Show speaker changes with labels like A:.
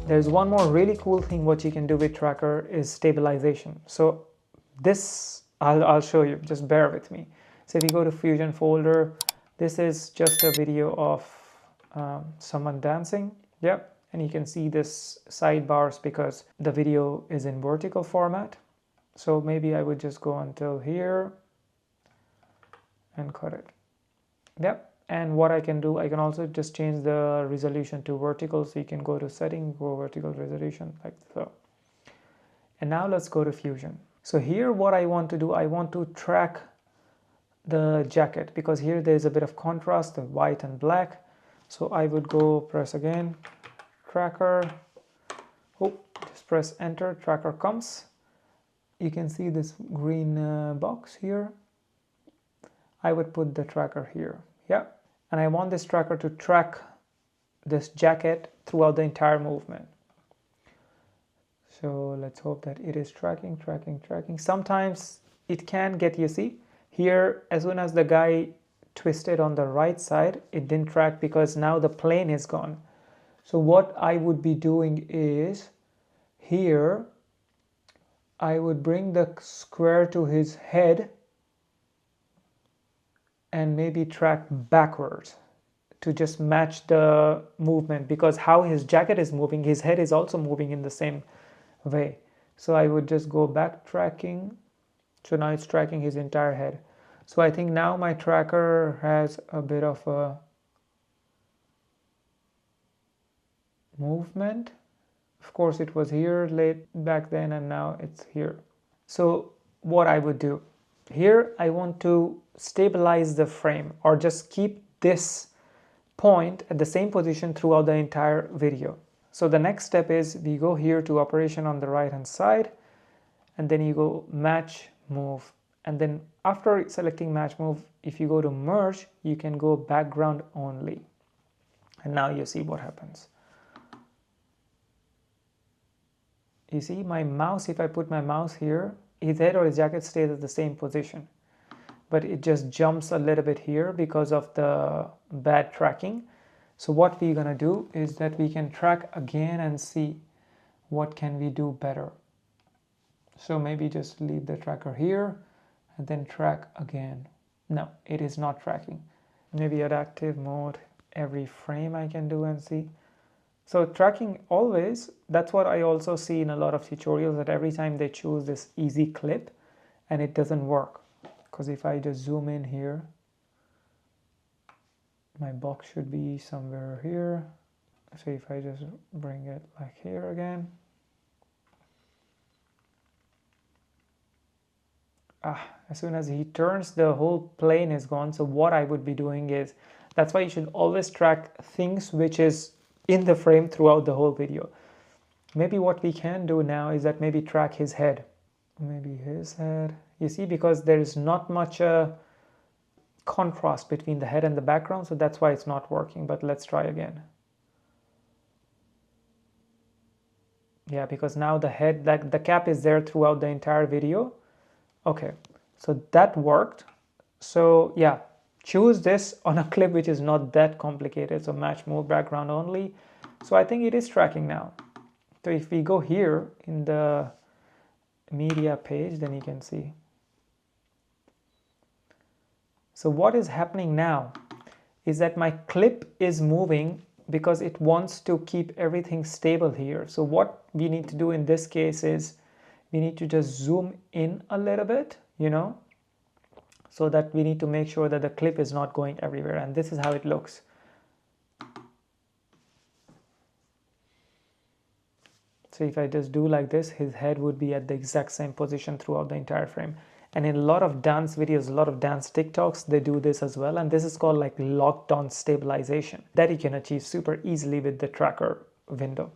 A: there's one more really cool thing what you can do with tracker is stabilization. So this I'll show you, just bear with me. So if you go to Fusion folder, this is just a video of someone dancing. Yep. And you can see this sidebars because the video is in vertical format. So maybe I would just go until here and cut it. Yep. And what I can do, I can also just change the resolution to vertical. So you can go to setting, go vertical resolution like so. And now let's go to Fusion. So here what I want to do, I want to track the jacket because here there's a bit of contrast, the white and black. So I would go press again, tracker, just press enter, tracker comes. You can see this green box here. I would put the tracker here, yeah. And I want this tracker to track this jacket throughout the entire movement. So let's hope that it is tracking. Sometimes it can get, you see, here as soon as the guy twisted on the right side, it didn't track because now the plane is gone. So what I would be doing is here, I would bring the square to his head and maybe track backwards to just match the movement because how his jacket is moving, his head is also moving in the same way. So I would just go back tracking. So now it's tracking his entire head. So I think now my tracker has a bit of a movement. Of course it was here late back then and now it's here. So what I would do here, I want to stabilize the frame or just keep this point at the same position throughout the entire video. So the next step is we go here to operation on the right hand side and then you go match move, and then after selecting match move, if you go to merge, you can go background only, and now you see what happens. You see my mouse, if I put my mouse here, his head or his jacket stays at the same position, but it just jumps a little bit here because of the bad tracking. So what we're gonna do is that we can track again and see what can we do better. So maybe just leave the tracker here and then track again. No, it is not tracking. Maybe adaptive mode, every frame I can do and see. So tracking always, that's what I also see in a lot of tutorials, that every time they choose this easy clip and it doesn't work. Because if I just zoom in here, my box should be somewhere here. So if I just bring it like here again. As soon as he turns, the whole plane is gone. So what I would be doing is, that's why you should always track things which is in the frame throughout the whole video. Maybe what we can do now is that maybe track his head. Maybe his head. You see, because there is not much contrast between the head and the background, so that's why it's not working. But let's try again. Yeah, because now the head, like the cap is there throughout the entire video. Okay, so that worked. So yeah, choose this on a clip which is not that complicated. So match move background only. So I think it is tracking now. So if we go here in the media page, then you can see. So what is happening now is that my clip is moving because it wants to keep everything stable here. So what we need to do in this case is we need to just zoom in a little bit, you know, so that we need to make sure that the clip is not going everywhere. And this is how it looks. So if I just do like this, his head would be at the exact same position throughout the entire frame. And in a lot of dance videos, a lot of dance TikToks, they do this as well. And this is called like locked-on stabilization that you can achieve super easily with the tracker window.